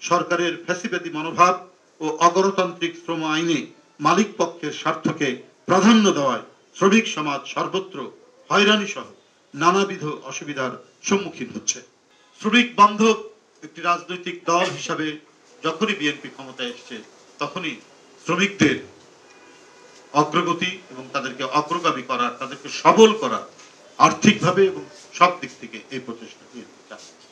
সরকারের ফ্যাসিবাদী মনোভাব ও অগণতান্ত্রিক শ্রম আইনে মালিক পক্ষের স্বার্থকে প্রাধান্য দেওয়ায় শ্রমিক সমাজ সর্বত্র হয়রানি সহ নানাবিধ অসুবিধার সম্মুখীন হচ্ছে। শ্রমিক বান্ধব একটি রাজনৈতিক দল হিসাবে যখনই বিএনপি ক্ষমতায় এসছে তখনই শ্রমিকদের অগ্রগতি এবং তাদেরকে অগ্রগামী করার, তাদেরকে সবল করা আর্থিকভাবে এবং সব দিক থেকে এই প্রচেষ্টা চালাচ্ছে।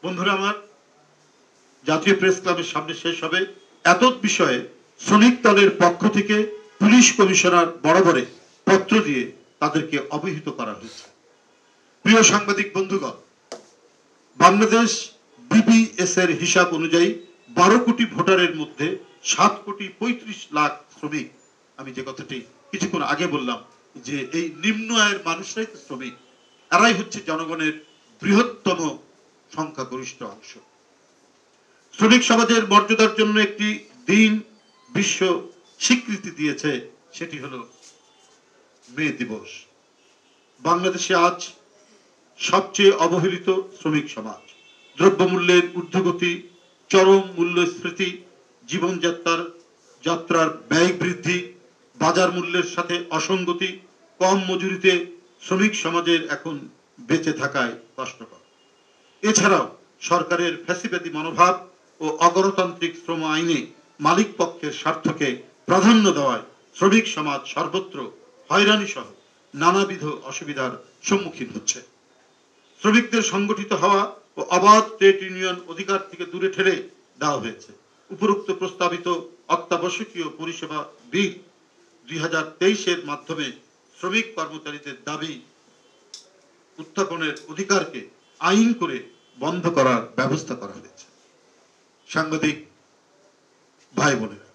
বন্ধুরা আমার, জাতীয় প্রেস ক্লাবের সামনে শেষ হবে এতদ বিষয়ে শ্রমিক দলের পক্ষ থেকে পুলিশ কমিশনার বরাবরে পত্র দিয়ে তাদেরকে অবহিত করা হয়েছে। প্রিয় সাংবাদিক বন্ধুগণ, বাংলাদেশ বিবিএস এর হিসাব অনুযায়ী 12 কোটি ভোটারের মধ্যে 7 কোটি 35 লাখ শ্রমিক। আমি যে কথাটি কিছুক্ষণ আগে বললাম যে এই নিম্ন আয়ের মানুষরাই তো শ্রমিক, এরাই হচ্ছে জনগণের বৃহত্তম সংখ্যাগরিষ্ঠ অংশ। শ্রমিক সমাজের মর্যাদার জন্য একটি দিন বিশ্ব স্বীকৃতি দিয়েছে, সেটি হলো মে দিবস। বাংলাদেশে আজ সবচেয়ে অবহেলিত শ্রমিক সমাজ। দ্রব্যমূল্যের ঊর্ধ্বগতি, চরম মূল্যস্ফীতি, জীবনযাত্রার ব্যয় বৃদ্ধি, বাজার মূল্যের সাথে অসঙ্গতি, কম মজুরিতে শ্রমিক সমাজের এখন বেঁচে থাকায় কষ্টকর। এছাড়াও সরকারের ফ্যাসিবাদী মনোভাব ও অগণতান্ত্রিক শ্রম আইনে মালিক পক্ষের স্বার্থকে প্রাধান্য দেওয়ায় শ্রমিক সমাজ সর্বত্র হয়রানি সহ নানাবিধ অসুবিধার সম্মুখীন হচ্ছে। শ্রমিকদের সংগঠিত হওয়া ও অবাধ ট্রেড ইউনিয়ন অধিকার থেকে দূরে ঠেলে দেওয়া হয়েছে। উপরোক্ত প্রস্তাবিত অত্যাবশ্যকীয় পরিষেবা বিল 2023-এর মাধ্যমে শ্রমিক কর্মচারীদের দাবি উত্থাপনের অধিকারকে আইন করে বন্ধ করার ব্যবস্থা করা হয়েছে। সাংবাদিক ভাই বোনেরা,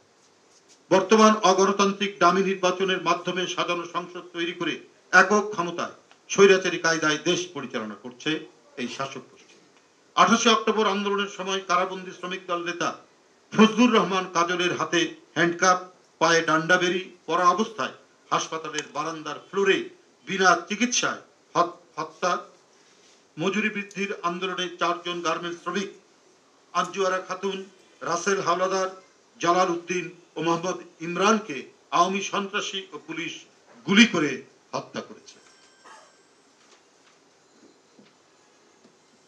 বর্তমান অগণতান্ত্রিক ডামি নির্বাচনের মাধ্যমে সাজানো সংসদ তৈরি করে একক ক্ষমতায় স্বৈরাচারী কায়দায় দেশ পরিচালনা করছে এই শাসক গোষ্ঠী। 28 অক্টোবর আন্দোলনের সময় কারাবন্দী শ্রমিক দল নেতা ফজলুর রহমান কাজলের হাতে হ্যান্ডকাপ, পায়ে ডান্ডা বেরি পরা অবস্থায় হাসপাতালের বারান্দার ফ্লোরে বিনা চিকিৎসায় হত্যা, মজুরি বৃদ্ধির আন্দোলনে 4 জন গার্মেন্টস শ্রমিক আঞ্জুয়ারা খাতুন, রাসেল হাওলাদার, জালাল উদ্দিন ও মোহাম্মদ ইমরানকে আওয়ামী সন্ত্রাসী ও পুলিশ গুলি করে হত্যা করেছে।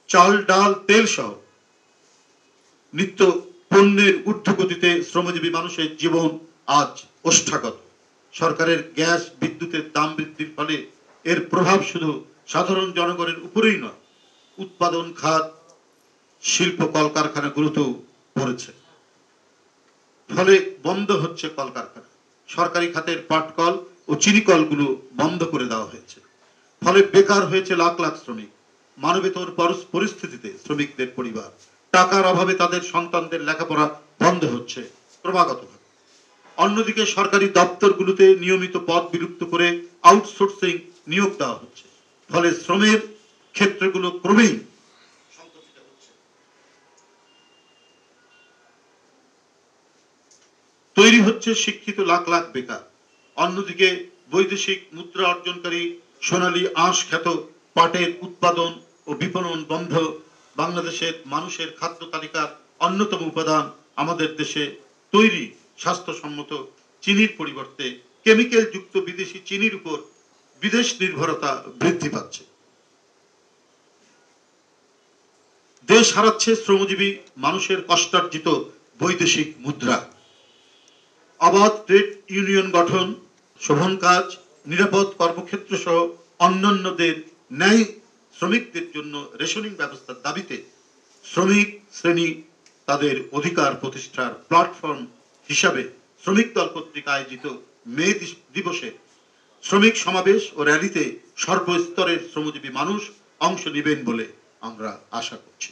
চাল, ডাল, তেল সহ নিত্য পণ্যের ঊর্ধ্বগতিতে শ্রমজীবী মানুষের জীবন আজ ওষ্ঠাগত। সরকারের গ্যাস, বিদ্যুতের দাম বৃদ্ধির ফলে এর প্রভাব শুধু সাধারণ জনগণের উপরেই নয়, উৎপাদন খাত, শিল্প কলকারখানাগুলোতেও পড়েছে। ফলে বন্ধ হচ্ছে কলকারখানা। সরকারি খাতের পাটকল ও চিনিকলগুলো বন্ধ করে দেওয়া হয়েছে। ফলে বেকার হয়েছে লাখ লাখ শ্রমিক। মানবেতর পরিস্থিতিতে শ্রমিকদের পরিবার টাকার অভাবে তাদের সন্তানদের লেখাপড়া বন্ধ হচ্ছে ক্রমাগতভাবে। অন্যদিকে সরকারি দপ্তরগুলোতে নিয়মিত পদ বিলুপ্ত করে আউটসোর্সিং নিয়োগ দেওয়া হচ্ছে। ফলে শ্রমের ক্ষেত্রগুলো ক্রমেই সংকুচিত হচ্ছে। তৈরি হচ্ছে শিক্ষিত লাখ লাখ বেকার। অন্যদিকে বৈদেশিক মুদ্রা অর্জনকারী সোনালী আঁশ খ্যাত পাটের উৎপাদন ও বিপণন বন্ধ। বাংলাদেশের মানুষের খাদ্য তালিকার অন্যতম উপাদান আমাদের দেশে তৈরি স্বাস্থ্যসম্মত চিনির পরিবর্তে কেমিক্যাল যুক্ত বিদেশি চিনির উপর বিদেশ নির্ভরতা বৃদ্ধি পাচ্ছে। দেশ হারাচ্ছে শ্রমজীবী মানুষের কষ্টার্জিত বৈদেশিক মুদ্রা। অবাধ ট্রেড ইউনিয়ন গঠন, শোভন কাজ, নিরাপদ কর্মক্ষেত্র সহ অন্যান্যদের ন্যায় শ্রমিকদের জন্য রেশনিং ব্যবস্থার দাবিতে শ্রমিক শ্রেণী তাদের অধিকার প্রতিষ্ঠার প্ল্যাটফর্ম হিসাবে শ্রমিক দল কর্তৃক আয়োজিত মে দিবসে শ্রমিক সমাবেশ ও র্যালিতে সর্বস্তরের শ্রমজীবী মানুষ অংশ নেবেন বলে আমরা আশা করছি।